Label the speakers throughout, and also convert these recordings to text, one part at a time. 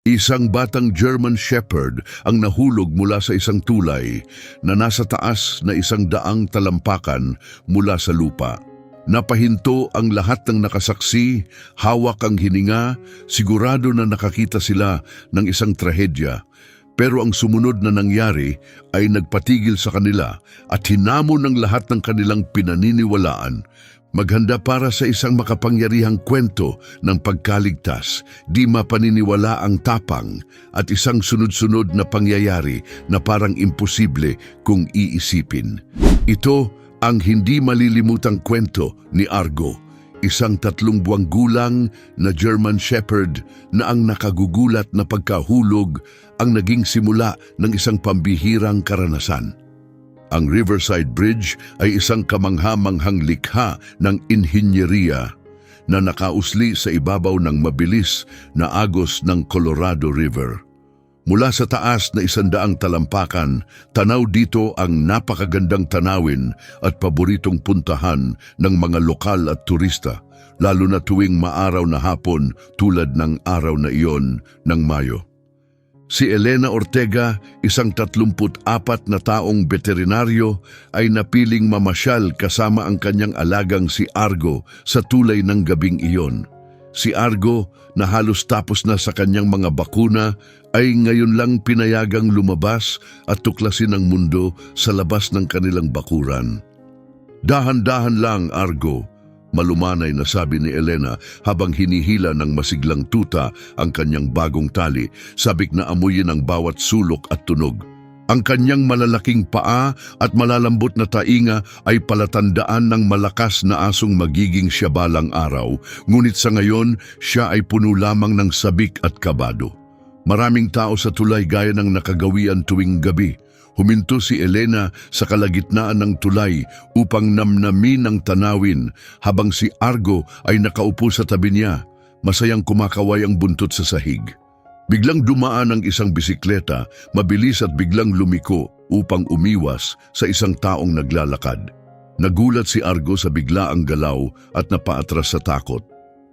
Speaker 1: Isang batang German Shepherd ang nahulog mula sa isang tulay na nasa taas na 100 talampakan mula sa lupa. Napahinto ang lahat ng nakasaksi, hawak ang hininga, sigurado na nakakita sila ng isang trahedya. Pero ang sumunod na nangyari ay nagpatigil sa kanila at hinamon ng lahat ng kanilang pinaniniwalaan. Maghanda para sa isang makapangyarihang kwento ng pagkaligtas, di mapaniniwala ang tapang at isang sunod-sunod na pangyayari na parang imposible kung iisipin. Ito ang hindi malilimutang kwento ni Argo, isang 3 buwang gulang na German Shepherd na ang nakagugulat na pagkahulog ang naging simula ng isang pambihirang karanasan. Ang Riverside Bridge ay isang kamangha-manghang likha ng inhinyeriya na nakausli sa ibabaw ng mabilis na agos ng Colorado River. Mula sa taas na 100 talampakan, tanaw dito ang napakagandang tanawin at paboritong puntahan ng mga lokal at turista, lalo na tuwing maaraw na hapon tulad ng araw na iyon ng Mayo. Si Elena Ortega, isang 34 na taong veterinaryo, ay napiling mamasyal kasama ang kanyang alagang si Argo sa tulay ng gabing iyon. Si Argo, na halos tapos na sa kanyang mga bakuna, ay ngayon lang pinayagang lumabas at tuklasin ang mundo sa labas ng kanilang bakuran. "Dahan-dahan lang, Argo," malumanay na sabi ni Elena habang hinihila ng masiglang tuta ang kanyang bagong tali, sabik na amuyin ang bawat sulok at tunog. Ang kanyang malalaking paa at malalambot na tainga ay palatandaan ng malakas na asong magiging siya balang araw, ngunit sa ngayon siya ay puno lamang ng sabik at kabado. Maraming tao sa tulay gaya ng nakagawian tuwing gabi. Huminto si Elena sa kalagitnaan ng tulay upang namnamin ang tanawin habang si Argo ay nakaupo sa tabi niya, masayang kumakaway ang buntot sa sahig. Biglang dumaan ang isang bisikleta, mabilis at biglang lumiko upang umiwas sa isang taong naglalakad. Nagulat si Argo sa biglaang galaw at napaatras sa takot.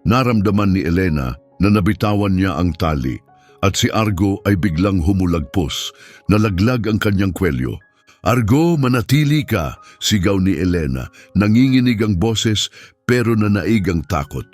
Speaker 1: Naramdaman ni Elena na nabitawan niya ang tali. At si Argo ay biglang humulagpos, nalaglag ang kanyang kwelyo. "Argo, manatili ka!" sigaw ni Elena. Nanginginig ang boses pero nanaig ang takot.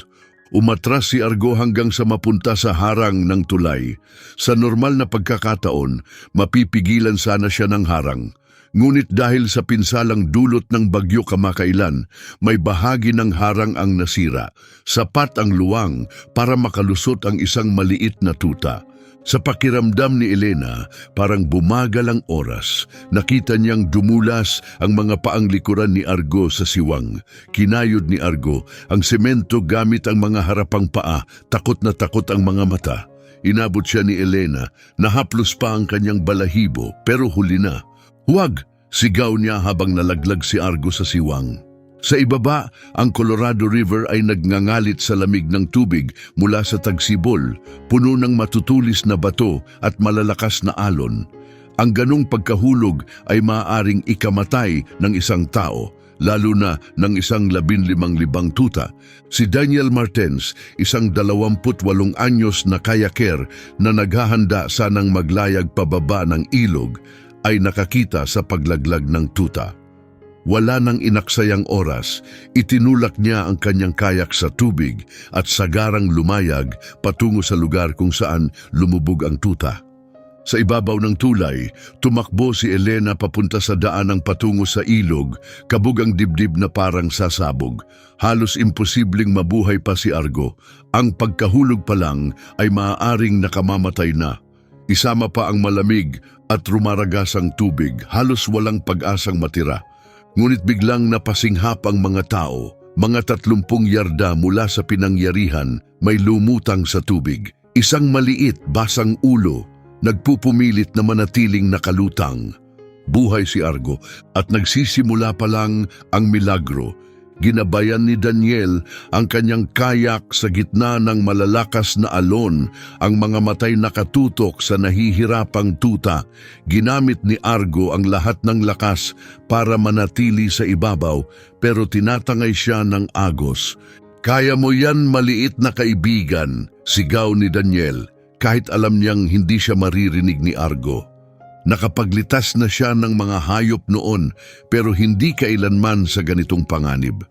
Speaker 1: Umatras si Argo hanggang sa mapunta sa harang ng tulay. Sa normal na pagkakataon, mapipigilan sana siya ng harang. Ngunit dahil sa pinsalang dulot ng bagyo kamakailan, may bahagi ng harang ang nasira. Sapat ang luwang para makalusot ang isang maliit na tuta. Sa pakiramdam ni Elena, parang bumagal ang oras. Nakita niyang dumulas ang mga paang likuran ni Argo sa siwang. Kinayod ni Argo ang semento gamit ang mga harapang paa, takot na takot ang mga mata. Inabot siya ni Elena, nahaplos pa ang kanyang balahibo pero huli na. "Huwag!" sigaw niya habang nalaglag si Argo sa siwang. Sa ibaba, ang Colorado River ay nagngangalit sa lamig ng tubig mula sa tagsibol, puno ng matutulis na bato at malalakas na alon. Ang ganong pagkahulog ay maaaring ikamatay ng isang tao, lalo na ng isang 15 libang tuta. Si Daniel Martens, isang 28 anyos na kayaker na naghahanda sanang maglayag pababa ng ilog, ay nakakita sa paglaglag ng tuta. Wala nang inaksayang oras, itinulak niya ang kanyang kayak sa tubig at sagarang lumayag patungo sa lugar kung saan lumubog ang tuta. Sa ibabaw ng tulay, tumakbo si Elena papunta sa daanang patungo sa ilog, kabog ang dibdib na parang sasabog. Halos imposibleng mabuhay pa si Argo. Ang pagkahulog pa lang ay maaaring nakamamatay na. Isama pa ang malamig at rumaragasang tubig, halos walang pag-asang matira. Ngunit biglang napasinghap ang mga tao. Mga 30 yarda mula sa pinangyarihan, may lumutang sa tubig. Isang maliit, basang ulo, nagpupumilit na manatiling nakalutang. Buhay si Argo at nagsisimula pa lang ang milagro. Ginabayan ni Daniel ang kanyang kayak sa gitna ng malalakas na alon, ang mga matay nakatutok sa nahihirapang tuta. Ginamit ni Argo ang lahat ng lakas para manatili sa ibabaw, pero tinatangay siya ng agos. "Kaya mo yan, maliit na kaibigan," sigaw ni Daniel. kahit alam niyang hindi siya maririnig ni Argo. Nakapaglitas na siya ng mga hayop noon pero hindi kailanman sa ganitong panganib.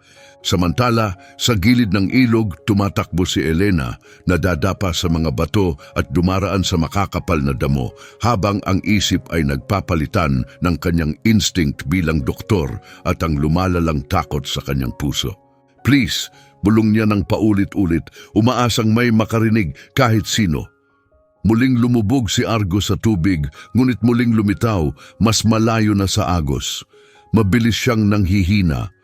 Speaker 1: Samantala, sa gilid ng ilog tumatakbo si Elena na dadapa sa mga bato at dumaraan sa makakapal na damo habang ang isip ay nagpapalitan ng kanyang instinct bilang doktor at ang lumalalang takot sa kanyang puso. Please, bulong niya ng paulit-ulit, umaasang may makarinig kahit sino. Muling lumubog si Argo sa tubig, ngunit muling lumitaw, mas malayo na sa agos. Mabilis siyang nanghihina.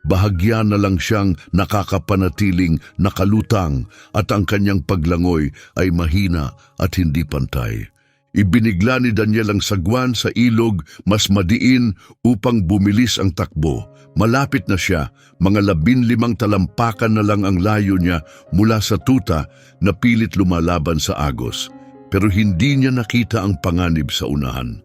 Speaker 1: Bahagya na lang siyang nakakapanatiling nakalutang at ang kanyang paglangoy ay mahina at hindi pantay. Ibinigla ni Daniel ang sagwan sa ilog mas madiin upang bumilis ang takbo. Malapit na siya, mga 15 talampakan na lang ang layo niya mula sa tuta na pilit lumalaban sa agos. Pero hindi niya nakita ang panganib sa unahan.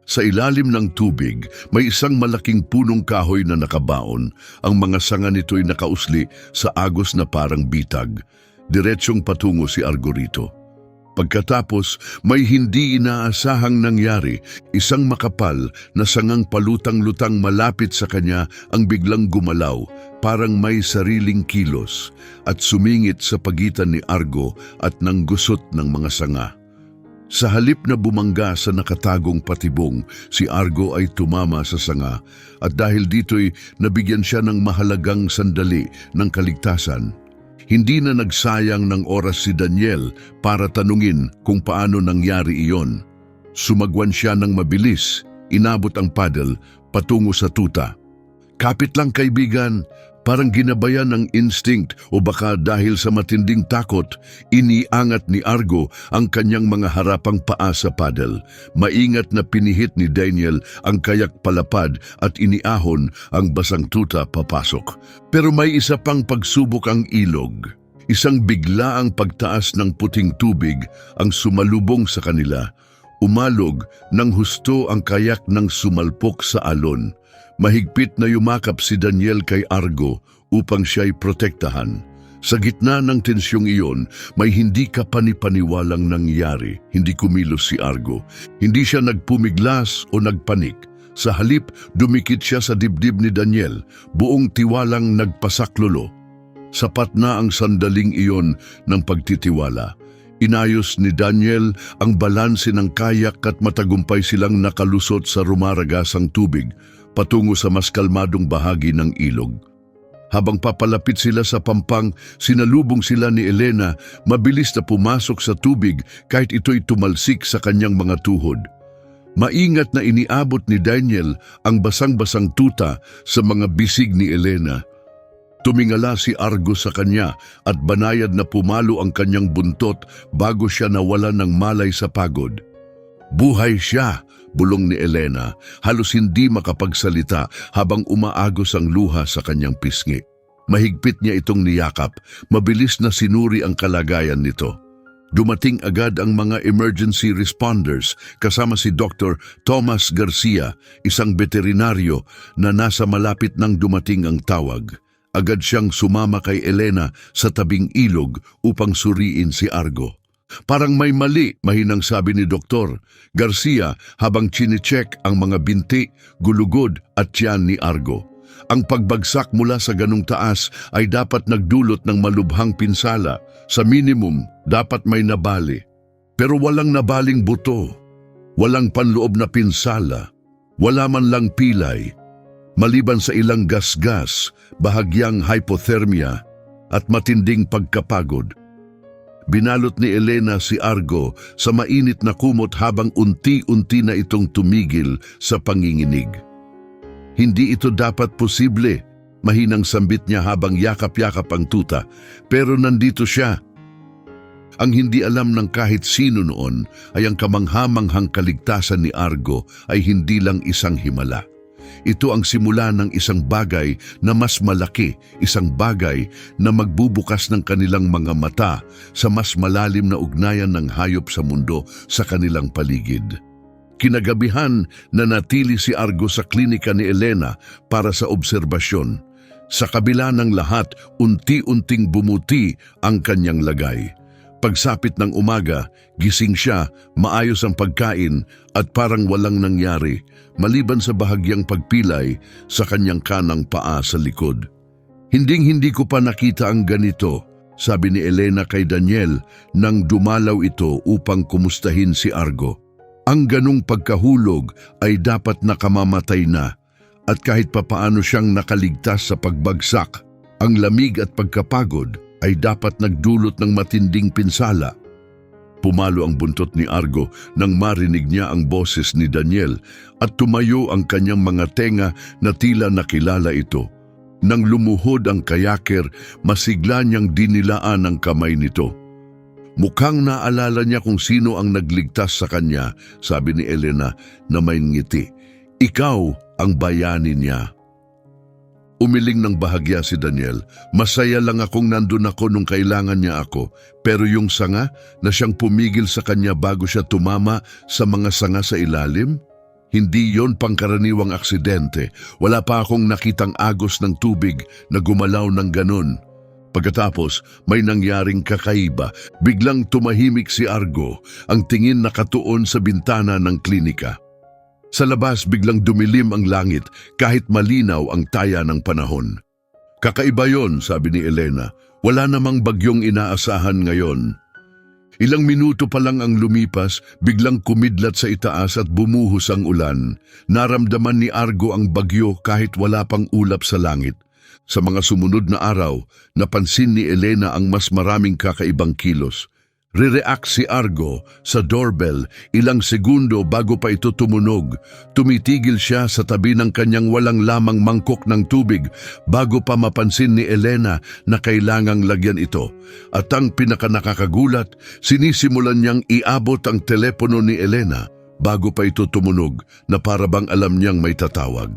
Speaker 1: Sa ilalim ng tubig, may isang malaking punong kahoy na nakabaon. Ang mga sanga nito'y nakausli sa agos na parang bitag. Diretsyong patungo si Argo rito. Pagkatapos, may hindi inaasahang nangyari. Isang makapal na sangang palutang-lutang malapit sa kanya ang biglang gumalaw, parang may sariling kilos, at sumingit sa pagitan ni Argo at ng gusot ng mga sanga. Sa halip na bumangga sa nakatagong patibong, si Argo ay tumama sa sanga at dahil dito'y nabigyan siya ng mahalagang sandali ng kaligtasan. Hindi na nagsayang ng oras si Daniel para tanungin kung paano nangyari iyon. Sumagwan siya ng mabilis, inabot ang paddle patungo sa tuta. Kapit lang kaibigan, parang ginabayan ng instinct o baka dahil sa matinding takot, iniangat ni Argo ang kanyang mga harapang paa sa paddle. Maingat na pinihit ni Daniel ang kayak palapad at iniahon ang basang tuta papasok. Pero may isa pang pagsubok ang ilog. Isang biglaang pagtaas ng puting tubig ang sumalubong sa kanila. Umalog ng husto ang kayak ng sumalpok sa alon. Mahigpit na yumakap si Daniel kay Argo upang siya'y protektahan. Sa gitna ng tensyong iyon, may hindi kapanipaniwalang nangyari. Hindi kumilos si Argo. Hindi siya nagpumiglas o nagpanik. Sa halip, dumikit siya sa dibdib ni Daniel, buong tiwalang nagpasaklolo. Sapat na ang sandaling iyon ng pagtitiwala. Inayos ni Daniel ang balanse ng kayak at matagumpay silang nakalusot sa rumaragasang tubig patungo sa mas kalmadong bahagi ng ilog. Habang papalapit sila sa pampang, sinalubong sila ni Elena, mabilis na pumasok sa tubig kahit ito'y tumalsik sa kanyang mga tuhod. Maingat na iniabot ni Daniel ang basang-basang tuta sa mga bisig ni Elena. Tumingala si Argo sa kanya at banayad na pumalo ang kanyang buntot bago siya nawala ng malay sa pagod. Buhay siya, bulong ni Elena, halos hindi makapagsalita habang umaagos ang luha sa kanyang pisngi. Mahigpit niya itong niyakap, mabilis na sinuri ang kalagayan nito. Dumating agad ang mga emergency responders kasama si Dr. Thomas Garcia, isang veterinaryo na nasa malapit nang dumating ang tawag. Agad siyang sumama kay Elena sa tabing ilog upang suriin si Argo. Parang may mali, mahinang sabi ni Dr. Garcia habang chine-check ang mga binti, gulugod at tiyan ni Argo. Ang pagbagsak mula sa ganung taas ay dapat nagdulot ng malubhang pinsala. Sa minimum, dapat may nabali. Pero walang nabaling buto. Walang panloob na pinsala. Wala man lang pilay. Maliban sa ilang gasgas, bahagyang hypothermia at matinding pagkapagod. Binalot ni Elena si Argo sa mainit na kumot habang unti-unti na itong tumigil sa panginginig. Hindi ito dapat posible, mahinang sambit niya habang yakap-yakap ang tuta, pero nandito siya. Ang hindi alam ng kahit sino noon ay ang kamanghamanghang kaligtasan ni Argo ay hindi lang isang himala. Ito ang simula ng isang bagay na mas malaki, isang bagay na magbubukas ng kanilang mga mata sa mas malalim na ugnayan ng hayop sa mundo sa kanilang paligid. Kinagabihan nanatili si Argo sa klinika ni Elena para sa obserbasyon. Sa kabila ng lahat, unti-unting bumuti ang kanyang lagay. Pagsapit ng umaga, gising siya, maayos ang pagkain at parang walang nangyari, maliban sa bahagyang pagpilay sa kanyang kanang paa sa likod. Hindi ko pa nakita ang ganito, sabi ni Elena kay Daniel nang dumalaw ito upang kumustahin si Argo. Ang ganong pagkahulog ay dapat nakamamatay na at kahit papaano siyang nakaligtas sa pagbagsak, ang lamig at pagkapagod ay dapat nagdulot ng matinding pinsala. Pumalo ang buntot ni Argo nang marinig niya ang boses ni Daniel at tumayo ang kanyang mga tenga na tila nakilala ito. Nang lumuhod ang kayaker, masigla niyang dinilaan ang kamay nito. Mukhang naalala niya kung sino ang nagligtas sa kanya, sabi ni Elena na may ngiti. Ikaw ang bayani niya. Umiling ng bahagya si Daniel. Masaya lang akong nandun ako nung kailangan niya ako, pero yung sanga na siyang pumigil sa kanya bago siya tumama sa mga sanga sa ilalim? Hindi yon pangkaraniwang aksidente. Wala pa akong nakitang agos ng tubig na gumalaw ng ganon. Pagkatapos, may nangyaring kakaiba. Biglang tumahimik si Argo, ang tingin nakatuon sa bintana ng klinika. Sa labas, biglang dumilim ang langit kahit malinaw ang taya ng panahon. Kakaiba yon, sabi ni Elena. Wala namang bagyong inaasahan ngayon. Ilang minuto pa lang ang lumipas, biglang kumidlat sa itaas at bumuhos ang ulan. Naramdaman ni Argo ang bagyo kahit wala pang ulap sa langit. Sa mga sumunod na araw, napansin ni Elena ang mas maraming kakaibang kilos. Re-react si Argo sa doorbell ilang segundo bago pa ito tumunog. Tumitigil siya sa tabi ng kanyang walang lamang mangkok ng tubig bago pa mapansin ni Elena na kailangang lagyan ito. At ang pinakanakakagulat, sinisimulan niyang iabot ang telepono ni Elena bago pa ito tumunog na parabang alam niyang may tatawag.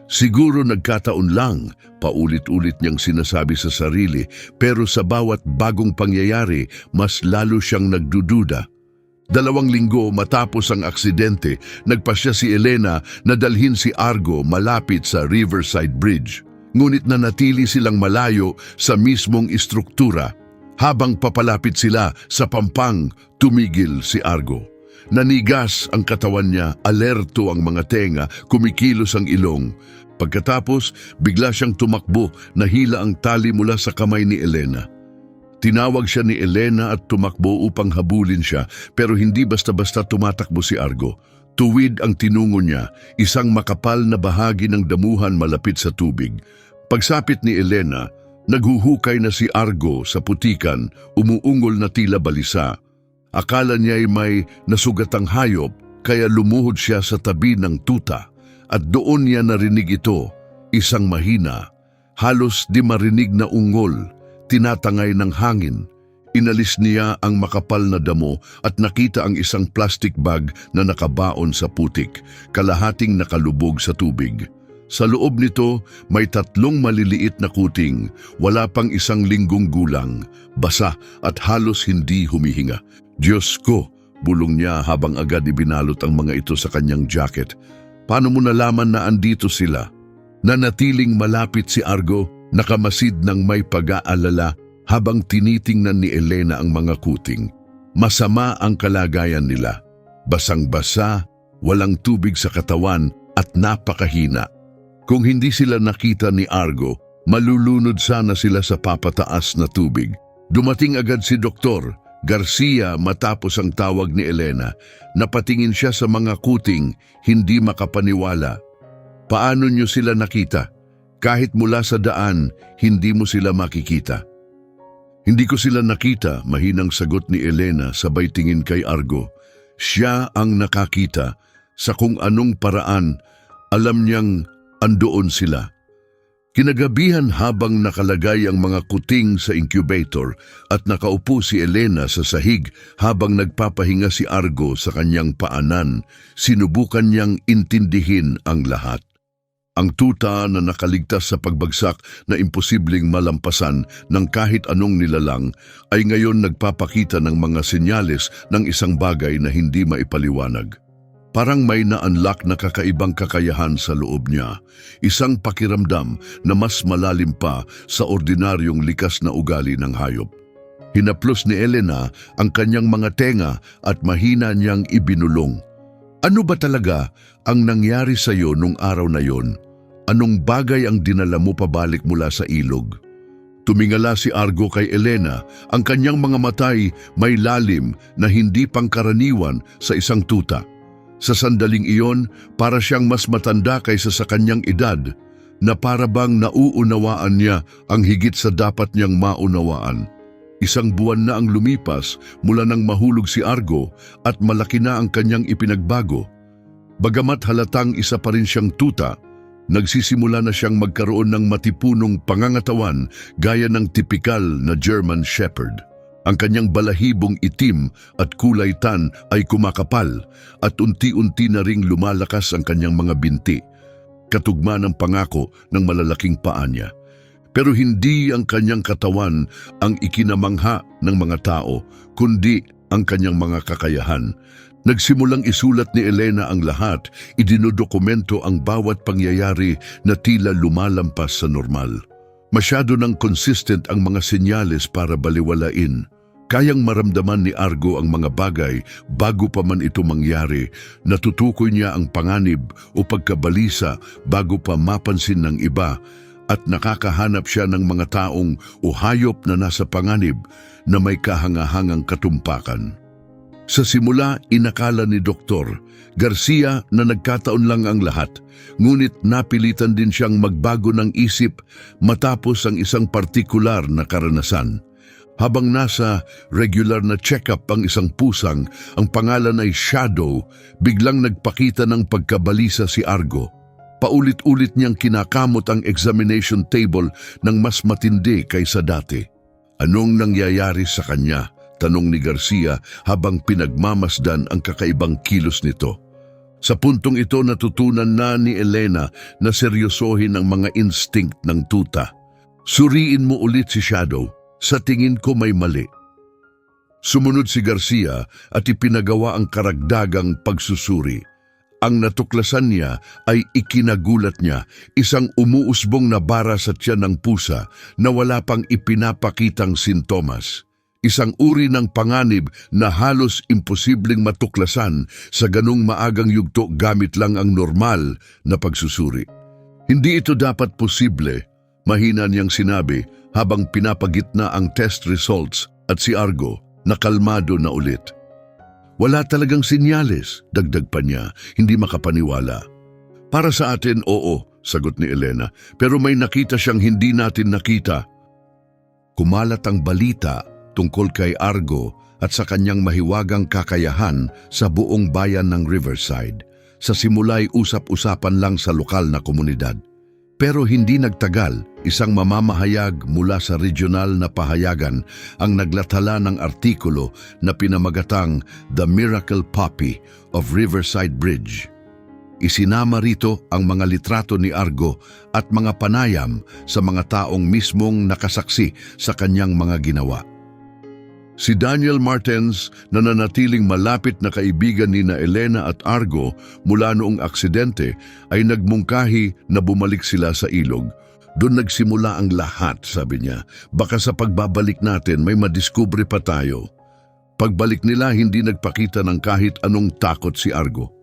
Speaker 1: Siguro nagkataon lang, paulit-ulit niyang sinasabi sa sarili, pero sa bawat bagong pangyayari, mas lalo siyang nagdududa. 2 linggo matapos ang aksidente, nagpasya si Elena na dalhin si Argo malapit sa Riverside Bridge. Ngunit nanatili silang malayo sa mismong istruktura. Habang papalapit sila sa pampang, tumigil si Argo. Nanigas ang katawan niya, alerto ang mga tenga, kumikilos ang ilong. Pagkatapos, bigla siyang tumakbo, nahila ang tali mula sa kamay ni Elena. Tinawag siya ni Elena at tumakbo upang habulin siya, pero hindi basta-basta tumatakbo si Argo. Tuwid ang tinungo niya, isang makapal na bahagi ng damuhan malapit sa tubig. Pagsapit ni Elena, naghuhukay na si Argo sa putikan, umuungol na tila balisa. Akala niya ay may nasugatang hayop, kaya lumuhod siya sa tabi ng tuta. At doon niya narinig ito, isang mahina, halos di marinig na ungol, tinatangay ng hangin. Inalis niya ang makapal na damo at nakita ang isang plastic bag na nakabaon sa putik, kalahating nakalubog sa tubig. Sa loob nito, may 3 maliliit na kuting, wala pang 1 linggong gulang, basa at halos hindi humihinga. Diyos ko, bulong niya habang agad ibinalot ang mga ito sa kanyang jacket. Paano mo nalaman na andito sila? Nanatiling malapit si Argo, nakamasid ng may pag-aalala habang tinitingnan ni Elena ang mga kuting. Masama ang kalagayan nila. Basang-basa, walang tubig sa katawan at napakahina. Kung hindi sila nakita ni Argo, malulunod sana sila sa papataas na tubig. Dumating agad si Dr. Garcia matapos ang tawag ni Elena. Napatingin siya sa mga kuting, hindi makapaniwala. Paano niyo sila nakita? Kahit mula sa daan, hindi mo sila makikita. Hindi ko sila nakita, mahinang sagot ni Elena sabay tingin kay Argo. Siya ang nakakita, sa kung anong paraan, alam niyang andoon sila. Kinagabihan habang nakalagay ang mga kuting sa incubator at nakaupo si Elena sa sahig habang nagpapahinga si Argo sa kanyang paanan, sinubukan niyang intindihin ang lahat. Ang tuta na nakaligtas sa pagbagsak na imposibleng malampasan ng kahit anong nilalang ay ngayon nagpapakita ng mga senyales ng isang bagay na hindi maipaliwanag. Parang may na-unlock na kakaibang kakayahan sa loob niya, isang pakiramdam na mas malalim pa sa ordinaryong likas na ugali ng hayop. Hinaplos ni Elena ang kanyang mga tenga at mahina niyang ibinulong. Ano ba talaga ang nangyari sa iyo nung araw na yon? Anong bagay ang dinala mo pabalik mula sa ilog? Tumingala si Argo kay Elena, ang kanyang mga matay may lalim na hindi pangkaraniwan sa isang tuta. Sa sandaling iyon, para siyang mas matanda kaysa sa kanyang edad, na para bang nauunawaan niya ang higit sa dapat niyang maunawaan. Isang buwan na ang lumipas mula nang mahulog si Argo at malaki na ang kanyang ipinagbago. Bagamat halatang isa pa rin siyang tuta, nagsisimula na siyang magkaroon ng matipunong pangangatawan gaya ng tipikal na German Shepherd. Ang kanyang balahibong itim at kulay tan ay kumakapal at unti-unti na ring lumalakas ang kanyang mga binti, katugma ng pangako ng malalaking paa niya. Pero hindi ang kanyang katawan ang ikinamangha ng mga tao, kundi ang kanyang mga kakayahan. Nagsimulang isulat ni Elena ang lahat, idinodokumento ang bawat pangyayari na tila lumalampas sa normal. Masyado nang consistent ang mga senyales para baliwalain. Kayang maramdaman ni Argo ang mga bagay bago pa man ito mangyari. Natutukoy niya ang panganib o pagkabalisa bago pa mapansin ng iba, at nakakahanap siya ng mga taong o hayop na nasa panganib na may kahangahangang katumpakan. Sa simula, inakala ni Dr. Garcia na nagkataon lang ang lahat, ngunit napilitan din siyang magbago ng isip matapos ang isang partikular na karanasan. Habang nasa regular na check-up ang isang pusang, ang pangalan ay Shadow, biglang nagpakita ng pagkabalisa si Argo. Paulit-ulit niyang kinakamot ang examination table ng mas matindi kaysa dati. Anong nangyayari sa kanya? Tanong ni Garcia habang pinagmamasdan ang kakaibang kilos nito. Sa puntong ito natutunan na ni Elena na seryosohin ang mga instinct ng tuta. Suriin mo ulit si Shadow. Sa tingin ko may mali. Sumunod si Garcia at ipinagawa ang karagdagang pagsusuri. Ang natuklasan niya ay ikinagulat niya, isang umuusbong na bara sa tiyan ng pusa na wala pang ipinapakitang sintomas. Isang uri ng panganib na halos imposibleng matuklasan sa ganung maagang yugto gamit lang ang normal na pagsusuri. Hindi ito dapat posible, mahina niyang sinabi habang pinapagitna ang test results, at si Argo nakalmado na ulit. Wala talagang sinyales, dagdag pa niya, hindi makapaniwala. Para sa atin, oo, sagot ni Elena, pero may nakita siyang hindi natin nakita. Kumalat ang balita tungkol kay Argo at sa kanyang mahiwagang kakayahan sa buong bayan ng Riverside. Sa simula'y usap-usapan lang sa lokal na komunidad. Pero hindi nagtagal, isang mamamahayag mula sa regional na pahayagan ang naglathala ng artikulo na pinamagatang The Miracle Puppy of Riverside Bridge. Isinama rito ang mga litrato ni Argo at mga panayam sa mga taong mismong nakasaksi sa kanyang mga ginawa. Si Daniel Martens, na nanatiling malapit na kaibigan ni Elena at Argo mula noong aksidente, ay nagmungkahi na bumalik sila sa ilog. Doon nagsimula ang lahat, sabi niya. Baka sa pagbabalik natin may madiskubre pa tayo. Pagbalik nila, hindi nagpakita ng kahit anong takot si Argo.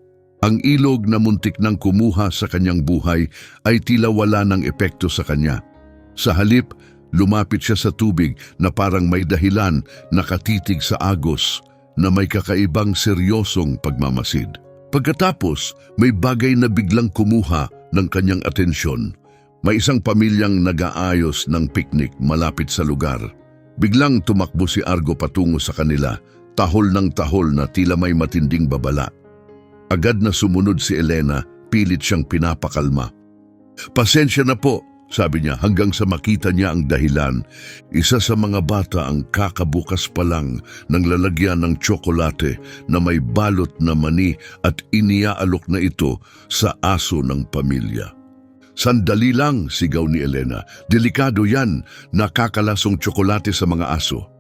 Speaker 1: Ang ilog na muntik nang kumuha sa kanyang buhay ay tila wala ng epekto sa kanya. Sa halip, lumapit siya sa tubig na parang may dahilan, nakatitig sa agos na may kakaibang seryosong pagmamasid. Pagkatapos, may bagay na biglang kumuha ng kanyang atensyon. May isang pamilyang nag-aayos ng picnic malapit sa lugar. Biglang tumakbo si Argo patungo sa kanila, tahol ng tahol na tila may matinding babala. Agad na sumunod si Elena, pilit siyang pinapakalma. Pasensya na po, sabi niya hanggang sa makita niya ang dahilan. Isa sa mga bata ang kakabukas pa lang ng lalagyan ng tsokolate na may balot na mani at iniaalok na ito sa aso ng pamilya. Sandali lang, sigaw ni Elena. Delikado yan, nakakalasong tsokolate sa mga aso.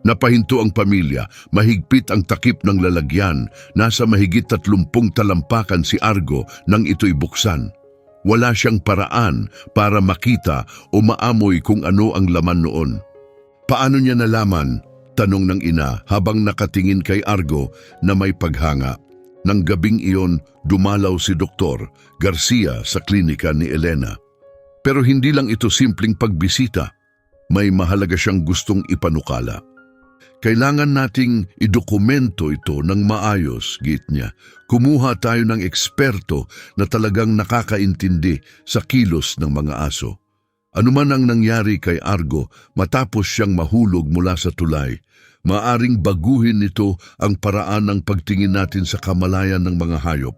Speaker 1: Napahinto ang pamilya, mahigpit ang takip ng lalagyan. Nasa mahigit 30 talampakan si Argo nang ito'y buksan. Wala siyang paraan para makita o maamoy kung ano ang laman noon. Paano niya nalaman? Tanong ng ina habang nakatingin kay Argo na may paghanga. Nang gabing iyon, dumalaw si Dr. Garcia sa klinika ni Elena. Pero hindi lang ito simpleng pagbisita. May mahalaga siyang gustong ipanukala. Kailangan nating idokumento ito ng maayos, git niya. Kumuha tayo ng eksperto na talagang nakakaintindi sa kilos ng mga aso. Ano man ang nangyari kay Argo matapos siyang mahulog mula sa tulay, maaring baguhin nito ang paraan ng pagtingin natin sa kamalayan ng mga hayop.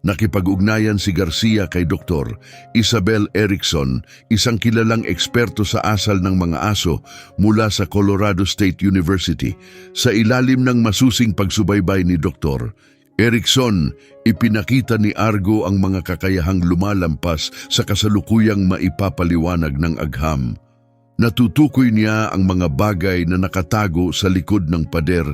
Speaker 1: Nakipag-ugnayan si Garcia kay Dr. Isabel Erickson, isang kilalang eksperto sa asal ng mga aso mula sa Colorado State University. Sa ilalim ng masusing pagsubaybay ni Dr. Erickson, ipinakita ni Argo ang mga kakayahang lumalampas sa kasalukuyang maipapaliwanag ng agham. Natutukoy niya ang mga bagay na nakatago sa likod ng pader,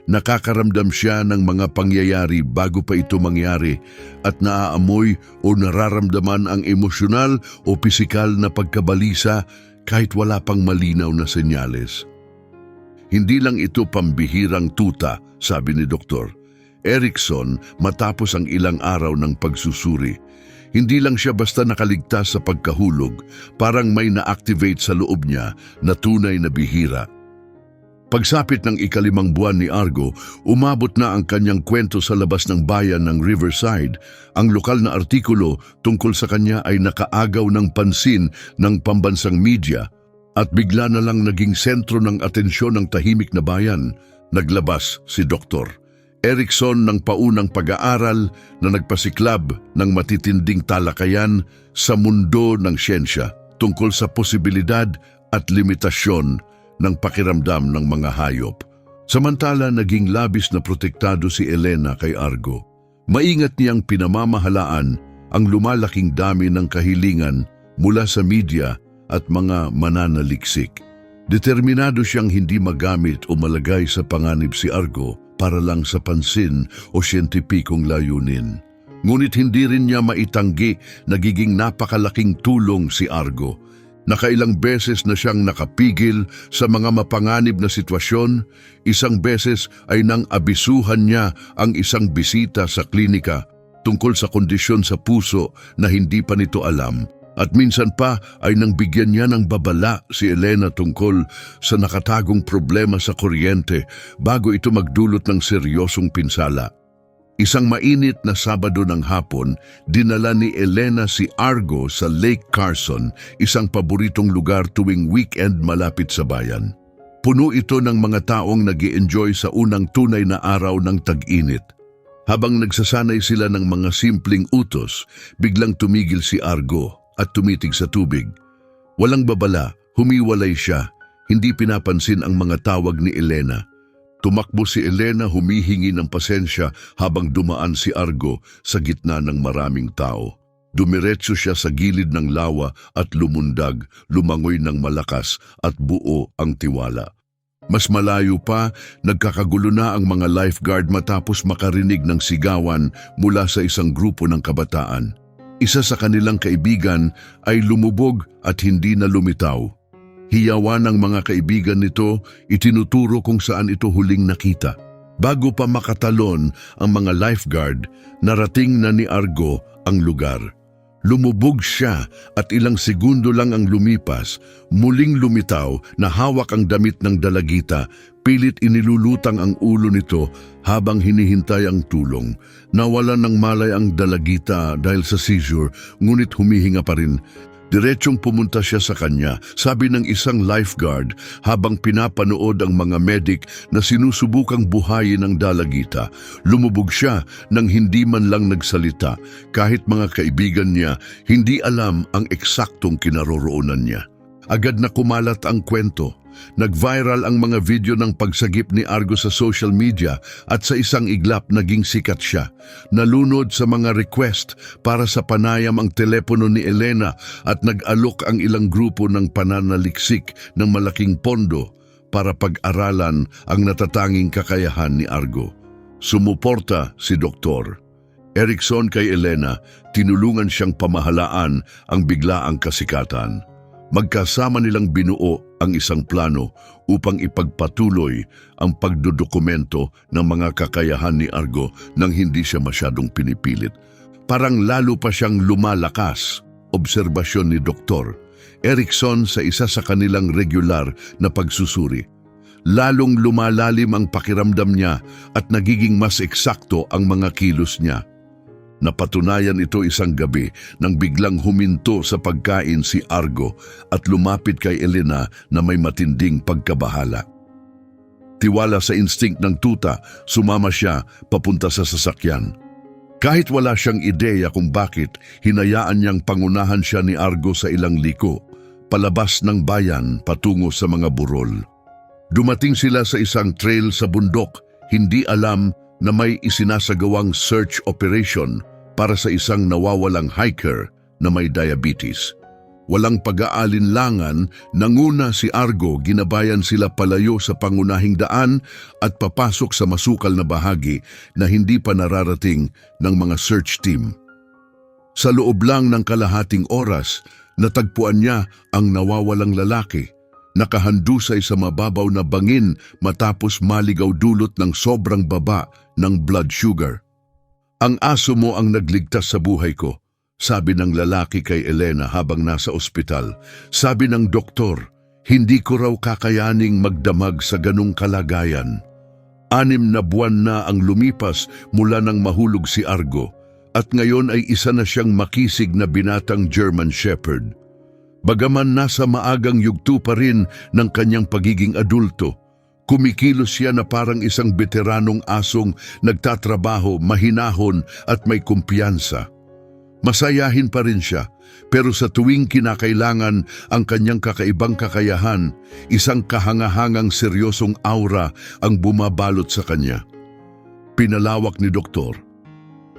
Speaker 1: nakakaramdam siya ng mga pangyayari bago pa ito mangyari at naaamoy o nararamdaman ang emosyonal o pisikal na pagkabalisa kahit wala pang malinaw na senyales. Hindi lang ito pambihirang tuta, sabi ni Dr. Erickson matapos ang ilang araw ng pagsusuri. Hindi lang siya basta nakaligtas sa pagkahulog, parang may na-activate sa loob niya na tunay na bihira. Pagsapit ng ikalimang buwan ni Argo, umabot na ang kanyang kwento sa labas ng bayan ng Riverside. Ang lokal na artikulo tungkol sa kanya ay nakaagaw ng pansin ng pambansang media at bigla na lang naging sentro ng atensyon ng tahimik na bayan. Naglabas si Dr. Erickson ng paunang pag-aaral na nagpasiklab ng matitinding talakayan sa mundo ng siyensya tungkol sa posibilidad at limitasyon ng pakiramdam ng mga hayop. Samantala, naging labis na protektado si Elena kay Argo. Maingat niyang pinamamahalaan ang lumalaking dami ng kahilingan mula sa media at mga mananaliksik. Determinado siyang hindi magamit o malagay sa panganib si Argo para lang sa pansin o siyentipikong layunin. Ngunit hindi rin niya maitanggi nagiging napakalaking tulong si Argo. Nakailang beses na siyang nakapigil sa mga mapanganib na sitwasyon. Isang beses ay nang abisuhan niya ang isang bisita sa klinika tungkol sa kondisyon sa puso na hindi pa nito alam. At minsan pa ay nang bigyan niya ng babala si Elena tungkol sa nakatagong problema sa kuryente bago ito magdulot ng seryosong pinsala. Isang mainit na Sabado ng hapon, dinala ni Elena si Argo sa Lake Carson, isang paboritong lugar tuwing weekend malapit sa bayan. Puno ito ng mga taong nag-i-enjoy sa unang tunay na araw ng tag-init. Habang nagsasanay sila ng mga simpleng utos, biglang tumigil si Argo at tumitig sa tubig. Walang babala, humiwalay siya, hindi pinapansin ang mga tawag ni Elena. Tumakbo si Elena humihingi ng pasensya habang dumaan si Argo sa gitna ng maraming tao. Dumiretso siya sa gilid ng lawa at lumundag, lumangoy ng malakas at buo ang tiwala. Mas malayo pa, nagkakagulo na ang mga lifeguard matapos makarinig ng sigawan mula sa isang grupo ng kabataan. Isa sa kanilang kaibigan ay lumubog at hindi na lumitaw. Hiyawan ng mga kaibigan nito, itinuturo kung saan ito huling nakita. Bago pa makatalon ang mga lifeguard, narating na ni Argo ang lugar. Lumubog siya at ilang segundo lang ang lumipas, muling lumitaw na hawak ang damit ng dalagita, pilit inilulutang ang ulo nito habang hinihintay ang tulong. Nawalan ng malay ang dalagita dahil sa seizure, ngunit humihinga pa rin. Diretsong pumunta siya sa kanya, sabi ng isang lifeguard habang pinapanood ang mga medic na sinusubukang buhayin ang dalagita. Lumubog siya nang hindi man lang nagsalita, kahit mga kaibigan niya hindi alam ang eksaktong kinaroroonan niya. Agad na kumalat ang kwento. Nag-viral ang mga video ng pagsagip ni Argo sa social media at sa isang iglap naging sikat siya. Nalunod sa mga request para sa panayam ang telepono ni Elena at nag-alok ang ilang grupo ng pananaliksik ng malaking pondo para pag-aralan ang natatanging kakayahan ni Argo. Sumuporta si Dr. Erickson kay Elena, tinulungan siyang pamahalaan ang biglaang kasikatan. Magkasama nilang binuo ang isang plano upang ipagpatuloy ang pagdodokumento ng mga kakayahan ni Argo nang hindi siya masyadong pinipilit. Parang lalo pa siyang lumalakas, obserbasyon ni Dr. Erickson sa isa sa kanilang regular na pagsusuri. Lalong lumalalim ang pakiramdam niya at nagiging mas eksakto ang mga kilos niya. Napatunayan ito isang gabi nang biglang huminto sa pagkain si Argo at lumapit kay Elena na may matinding pagkabahala. Tiwala sa instinct ng tuta, sumama siya papunta sa sasakyan. Kahit wala siyang ideya kung bakit, hinayaan niyang pangunahan siya ni Argo sa ilang liko, palabas ng bayan patungo sa mga burol. Dumating sila sa isang trail sa bundok, hindi alam na may isinasagawang search operation para sa isang nawawalang hiker na may diabetes. Walang pag-aalinlangan, nanguna si Argo, ginabayan sila palayo sa pangunahing daan at papasok sa masukal na bahagi na hindi pa nararating ng mga search team. Sa loob lang ng kalahating oras, natagpuan niya ang nawawalang lalaki. Nakahandusay sa mababaw na bangin matapos maligaw dulot ng sobrang baba ng blood sugar. "Ang aso mo ang nagligtas sa buhay ko," sabi ng lalaki kay Elena habang nasa ospital. Sabi ng doktor, hindi ko raw kakayaning magdamag sa ganung kalagayan. 6 na buwan na ang lumipas mula nang mahulog si Argo at ngayon ay isa na siyang makisig na binatang German Shepherd. Bagaman nasa maagang yugto pa rin ng kanyang pagiging adulto, kumikilos siya na parang isang veteranong asong nagtatrabaho, mahinahon at may kumpiyansa. Masayahin pa rin siya, pero sa tuwing kinakailangan ang kanyang kakaibang kakayahan, isang kahangahangang seryosong aura ang bumabalot sa kanya. Pinalawak ni Dr.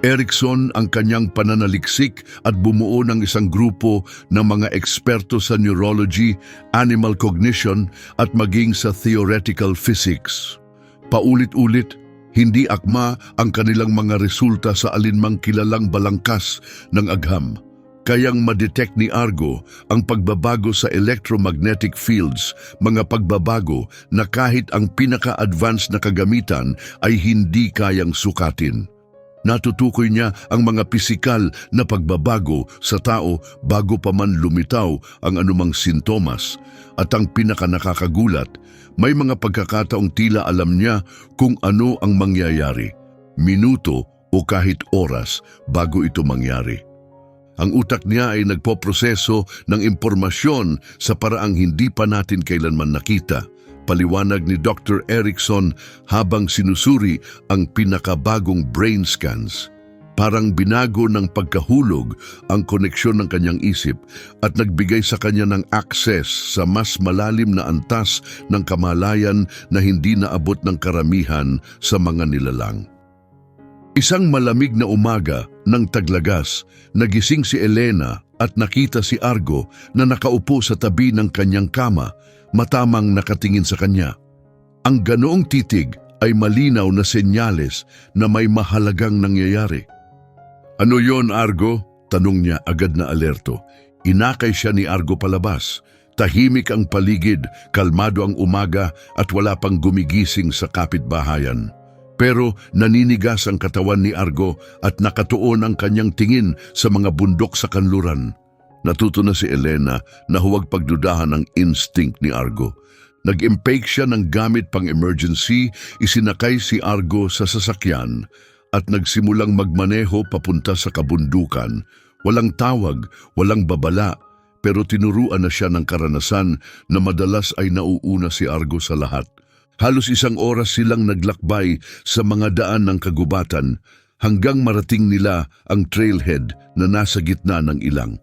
Speaker 1: Erickson ang kanyang pananaliksik at bumuo ng isang grupo ng mga eksperto sa neurology, animal cognition at maging sa theoretical physics. Paulit-ulit, hindi akma ang kanilang mga resulta sa alinmang kilalang balangkas ng agham. Kayang madetect ni Argo ang pagbabago sa electromagnetic fields, mga pagbabago na kahit ang pinaka-advanced na kagamitan ay hindi kayang sukatin. Natutukoy niya ang mga pisikal na pagbabago sa tao bago pa man lumitaw ang anumang sintomas. At ang pinakanakakagulat, may mga pagkakataong tila alam niya kung ano ang mangyayari, minuto o kahit oras bago ito mangyari. Ang utak niya ay nagpoproseso ng impormasyon sa paraang hindi pa natin kailanman nakita. Paliwanag ni Dr. Erickson habang sinusuri ang pinakabagong brain scans. Parang binago ng pagkahulog ang koneksyon ng kanyang isip at nagbigay sa kanya ng access sa mas malalim na antas ng kamalayan na hindi naabot ng karamihan sa mga nilalang. Isang malamig na umaga ng taglagas, nagising si Elena at nakita si Argo na nakaupo sa tabi ng kanyang kama, matamang nakatingin sa kanya. Ang ganoong titig ay malinaw na senyales na may mahalagang nangyayari. "Ano yon, Argo?" tanong niya, agad na alerto. Inakay siya ni Argo palabas. Tahimik ang paligid, kalmado ang umaga at wala pang gumigising sa kapitbahayan. Pero naninigas ang katawan ni Argo at nakatuon ang kanyang tingin sa mga bundok sa kanluran. Natuto na si Elena na huwag pagdudahan ang instinct ni Argo. Nag-impake siya ng gamit pang emergency, isinakay si Argo sa sasakyan at nagsimulang magmaneho papunta sa kabundukan. Walang tawag, walang babala, pero tinuruan na siya ng karanasan na madalas ay nauuna si Argo sa lahat. Halos 1 oras silang naglakbay sa mga daan ng kagubatan hanggang marating nila ang trailhead na nasa gitna ng ilang.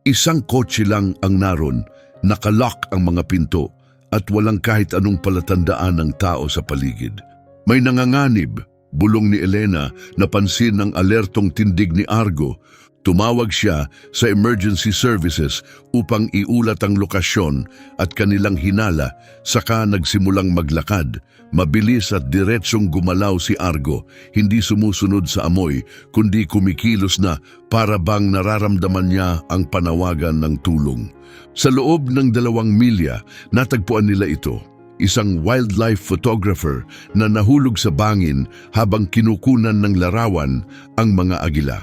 Speaker 1: Isang kotse lang ang naroon, nakalock ang mga pinto at walang kahit anong palatandaan ng tao sa paligid. May nanganganib, Bulong ni Elena, napansin ng alertong tindig ni Argo. Tumawag siya sa emergency services upang iulat ang lokasyon at kanilang hinala, saka nagsimulang maglakad. Mabilis at diretsong gumalaw si Argo, hindi sumusunod sa amoy kundi kumikilos na para bang nararamdaman niya ang panawagan ng tulong. Sa loob ng 2 milya, natagpuan nila ito. Isang wildlife photographer na nahulog sa bangin habang kinukunan ng larawan ang mga agila.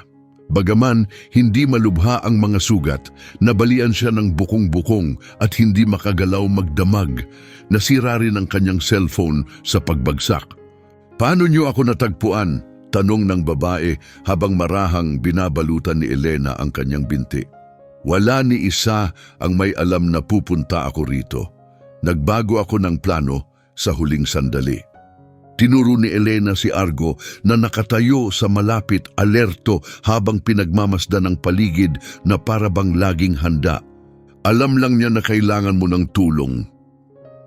Speaker 1: Bagaman hindi malubha ang mga sugat, nabalian siya ng bukong-bukong at hindi makagalaw magdamag. Nasira rin ang kanyang cellphone sa pagbagsak. "Paano niyo ako natagpuan?" tanong ng babae habang marahang binabalutan ni Elena ang kanyang binti. "Wala ni isa ang may alam na pupunta ako rito. Nagbago ako ng plano sa huling sandali." Tinuro ni Elena si Argo na nakatayo sa malapit, alerto habang pinagmamasdan ng paligid na parabang laging handa. Alam lang niya na kailangan mo ng tulong.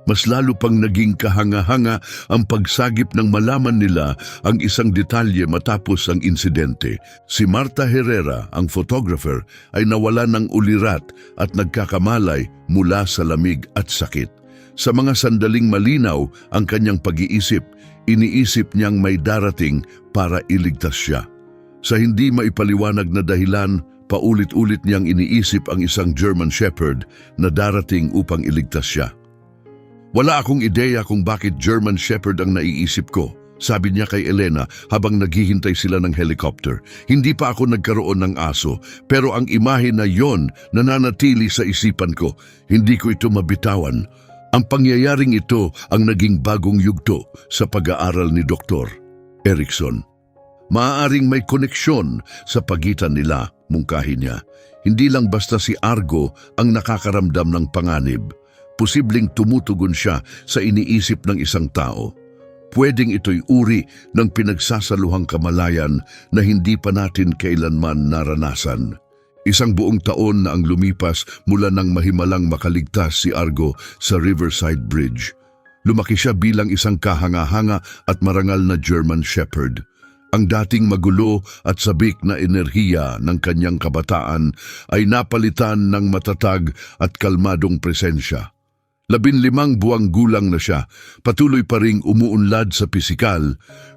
Speaker 1: Mas lalo pang naging kahanga-hanga ang pagsagip ng malaman nila ang isang detalye matapos ang insidente. Si Marta Herrera, ang photographer, ay nawala ng ulirat at nagkakamalay mula sa lamig at sakit. Sa mga sandaling malinaw ang kanyang pag-iisip, iniisip niyang may darating para iligtas siya. Sa hindi maipaliwanag na dahilan, paulit-ulit niyang iniisip ang isang German Shepherd na darating upang iligtas siya. "Wala akong ideya kung bakit German Shepherd ang naiisip ko," sabi niya kay Elena habang naghihintay sila ng helicopter. "Hindi pa ako nagkaroon ng aso, pero ang imahe na yon nananatili sa isipan ko. Hindi ko ito mabitawan." Ang pangyayaring ito ang naging bagong yugto sa pag-aaral ni Dr. Erickson. Maaaring may koneksyon sa pagitan nila, mungkahi niya. Hindi lang basta si Argo ang nakakaramdam ng panganib. Posibleng tumutugon siya sa iniisip ng isang tao. Pwedeng ito'y uri ng pinagsasaluhang kamalayan na hindi pa natin kailanman naranasan. Isang buong taon na ang lumipas mula nang mahimalang makaligtas si Argo sa Riverside Bridge. Lumaki siya bilang isang kahanga-hanga at marangal na German Shepherd. Ang dating magulo at sabik na enerhiya ng kanyang kabataan ay napalitan ng matatag at kalmadong presensya. 15 buwang gulang na siya, patuloy pa ring umuunlad sa pisikal,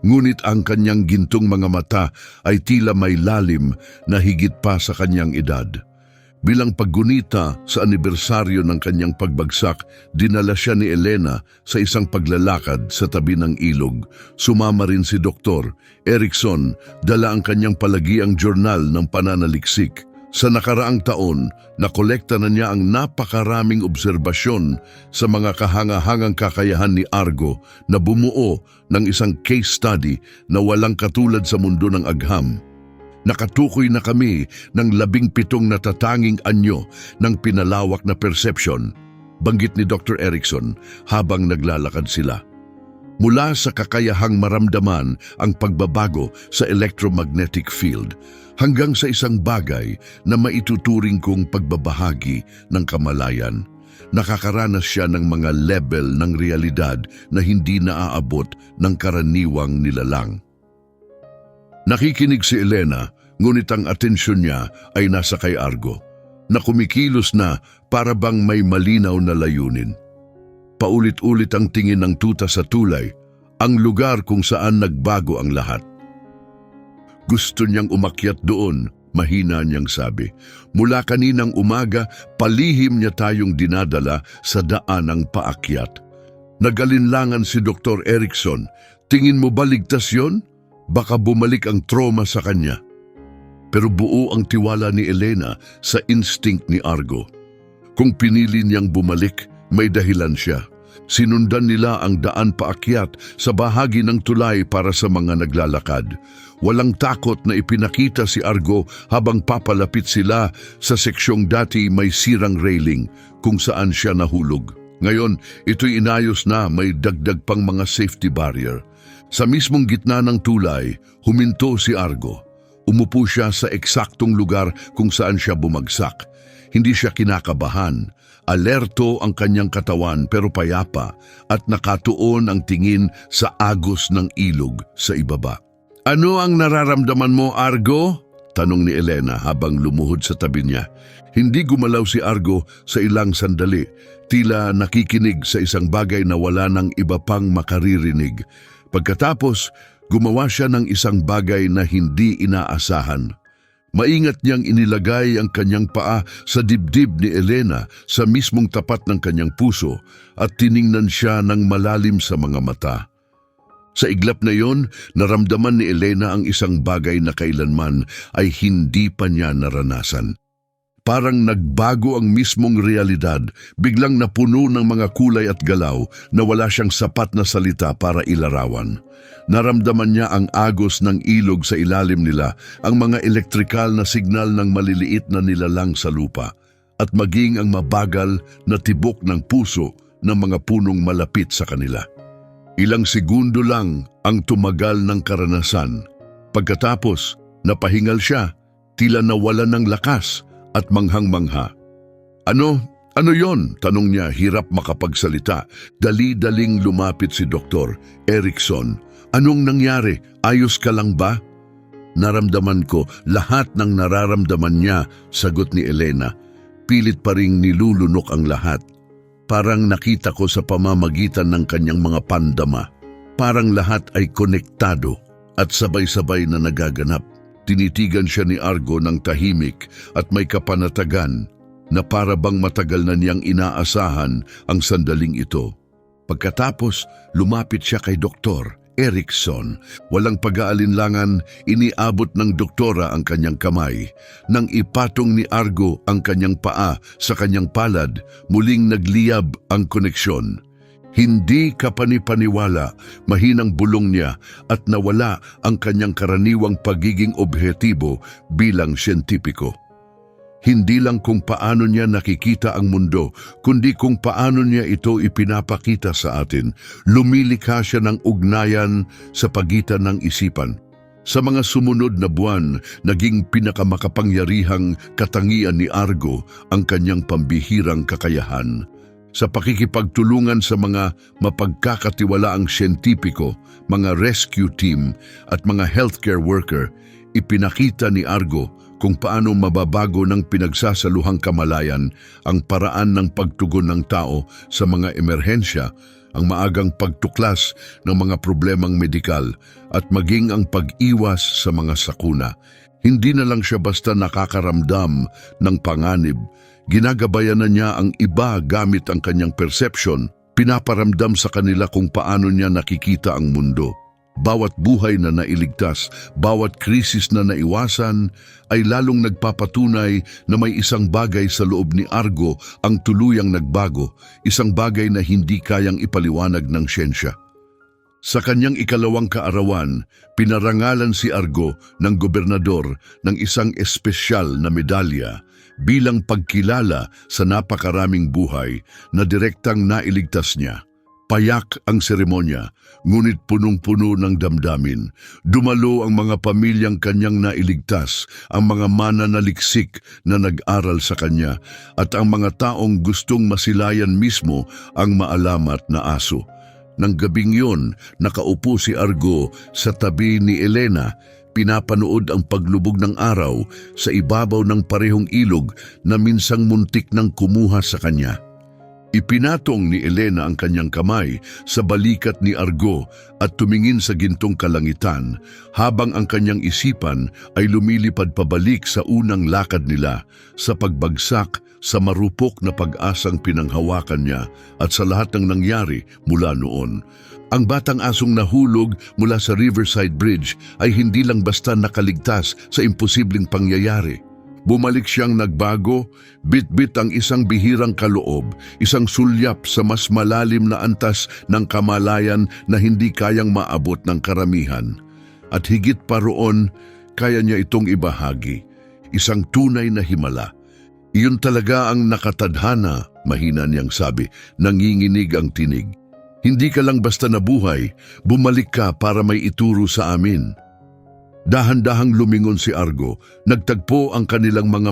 Speaker 1: ngunit ang kanyang gintong mga mata ay tila may lalim na higit pa sa kanyang edad. Bilang paggunita sa anibersaryo ng kanyang pagbagsak, dinala siya ni Elena sa isang paglalakad sa tabi ng ilog. Sumama rin si Dr. Erickson, dala ang kanyang palagiang journal ng pananaliksik. Sa nakaraang taon, nakolekta na niya ang napakaraming obserbasyon sa mga kahanga-hangang kakayahan ni Argo na bumuo ng isang case study na walang katulad sa mundo ng agham. Nakatukoy na kami ng 17 natatanging anyo ng pinalawak na perception, banggit ni Dr. Erickson habang naglalakad sila. Mula sa kakayahang maramdaman ang pagbabago sa electromagnetic field hanggang sa isang bagay na maituturing kong pagbabahagi ng kamalayan. Nakakaranas siya ng mga level ng realidad na hindi naaabot ng karaniwang nilalang. Nakikinig si Elena, ngunit ang atensyon niya ay nasa kay Argo, na kumikilos na para bang may malinaw na layunin. Paulit-ulit ang tingin ng tuta sa tulay, ang lugar kung saan nagbago ang lahat. Gusto niyang umakyat doon, mahina niyang sabi. Mula kaninang umaga, palihim niya tayong dinadala sa daan ng paakyat. Nagalinlangan si Dr. Erickson. Tingin mo ba ligtas yun? Baka bumalik ang trauma sa kanya. Pero buo ang tiwala ni Elena sa instinct ni Argo. Kung pinili niyang bumalik, may dahilan siya. Sinundan nila ang daan paakyat sa bahagi ng tulay para sa mga naglalakad. Walang takot na ipinakita si Argo habang papalapit sila sa seksyong dati may sirang railing kung saan siya nahulog. Ngayon, ito'y inayos na, may dagdag pang mga safety barrier. Sa mismong gitna ng tulay, huminto si Argo. Umupo siya sa eksaktong lugar kung saan siya bumagsak. Hindi siya kinakabahan. Alerto ang kanyang katawan pero payapa at nakatuon ang tingin sa agos ng ilog sa ibaba. Ano ang nararamdaman mo, Argo? Tanong ni Elena habang lumuhod sa tabi niya. Hindi gumalaw si Argo sa ilang sandali, tila nakikinig sa isang bagay na wala ng iba pang makaririnig. Pagkatapos, gumawa siya ng isang bagay na hindi inaasahan. Maingat niyang inilagay ang kanyang paa sa dibdib ni Elena sa mismong tapat ng kanyang puso at tiningnan siya ng malalim sa mga mata. Sa iglap na yon, naramdaman ni Elena ang isang bagay na kailanman ay hindi pa niya naranasan. Parang nagbago ang mismong realidad, biglang napuno ng mga kulay at galaw na wala siyang sapat na salita para ilarawan. Naramdaman niya ang agos ng ilog sa ilalim nila, ang mga elektrikal na signal ng maliliit na nilalang sa lupa, at maging ang mabagal na tibok ng puso ng mga punong malapit sa kanila. Ilang segundo lang ang tumagal ng karanasan. Pagkatapos, napahingal siya, tila nawalan ng lakas at manghang-mangha. Ano yon? Tanong niya, hirap makapagsalita. Dali-daling lumapit si Dr. Erickson. Anong nangyari? Ayos ka lang ba? Naramdaman ko lahat ng nararamdaman niya, sagot ni Elena. Pilit pa ring nilulunok ang lahat. Parang nakita ko sa pamamagitan ng kanyang mga pandama. Parang lahat ay konektado at sabay-sabay na nagaganap. Tinitigan siya ni Argo ng tahimik at may kapanatagan na para bang matagal na niyang inaasahan ang sandaling ito. Pagkatapos, lumapit siya kay Dr. Erickson. Walang pag-aalinlangan, iniabot ng doktora ang kanyang kamay. Nang ipatong ni Argo ang kanyang paa sa kanyang palad, muling nagliyab ang koneksyon. Hindi kapanipaniwala, mahinang bulong niya at nawala ang kanyang karaniwang pagiging objektibo bilang siyentipiko. Hindi lang kung paano niya nakikita ang mundo, kundi kung paano niya ito ipinapakita sa atin. Lumilikha siya ng ugnayan sa pagitan ng isipan. Sa mga sumunod na buwan, naging pinakamakapangyarihang katangian ni Argo ang kanyang pambihirang kakayahan. Sa pakikipagtulungan sa mga mapagkakatiwalaang siyentipiko, mga rescue team at mga healthcare worker, ipinakita ni Argo kung paano mababago ng pinagsasaluhang kamalayan ang paraan ng pagtugon ng tao sa mga emerhensya, ang maagang pagtuklas ng mga problemang medikal at maging ang pag-iwas sa mga sakuna. Hindi na lang siya basta nakakaramdam ng panganib. Ginagabayan na niya ang iba gamit ang kanyang perception, pinaparamdam sa kanila kung paano niya nakikita ang mundo. Bawat buhay na nailigtas, bawat krisis na naiwasan, ay lalong nagpapatunay na may isang bagay sa loob ni Argo ang tuluyang nagbago, isang bagay na hindi kayang ipaliwanag ng siyensya. Sa kanyang ikalawang kaarawan, pinarangalan si Argo ng gobernador ng isang espesyal na medalya bilang pagkilala sa napakaraming buhay na direktang nailigtas niya. Payak ang seremonya, ngunit punong-puno ng damdamin. Dumalo ang mga pamilyang kanyang nailigtas, ang mga mananaliksik na nag-aral sa kanya, at ang mga taong gustong masilayan mismo ang maalamat na aso. Nang gabing yun, nakaupo si Argo sa tabi ni Elena, pinapanood ang paglubog ng araw sa ibabaw ng parehong ilog na minsang muntik nang kumuha sa kanya. Ipinatong ni Elena ang kanyang kamay sa balikat ni Argo at tumingin sa gintong kalangitan habang ang kanyang isipan ay lumilipad pabalik sa unang lakad nila, sa pagbagsak sa marupok na pag-asang pinanghawakan niya at sa lahat ng nangyari mula noon. Ang batang asong nahulog mula sa Riverside Bridge ay hindi lang basta nakaligtas sa imposibleng pangyayari. Bumalik siyang nagbago, bit-bit ang isang bihirang kaloob, isang sulyap sa mas malalim na antas ng kamalayan na hindi kayang maabot ng karamihan. At higit pa roon, kaya niya itong ibahagi, isang tunay na himala. Iyon talaga ang nakatadhana, mahina niyang sabi, nanginginig ang tinig. Hindi ka lang basta nabuhay, bumalik ka para may ituro sa amin. Dahan-dahang lumingon si Argo, nagtagpo ang kanilang mga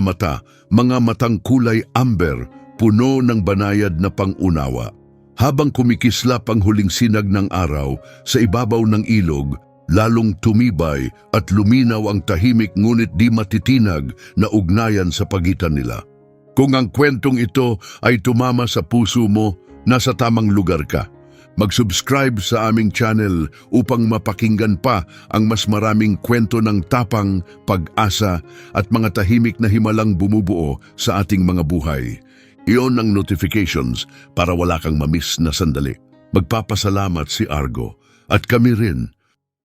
Speaker 1: matang kulay amber, puno ng banayad na pangunawa. Habang kumikislap ang huling sinag ng araw sa ibabaw ng ilog, lalong tumibay at luminaw ang tahimik ngunit di matitinag na ugnayan sa pagitan nila. Kung ang kwentong ito ay tumama sa puso mo, nasa tamang lugar ka. Mag-subscribe sa aming channel upang mapakinggan pa ang mas maraming kwento ng tapang, pag-asa at mga tahimik na himalang bumubuo sa ating mga buhay. Iyon ang notifications para wala kang mamiss na sandali. Magpapasalamat si Argo at kami rin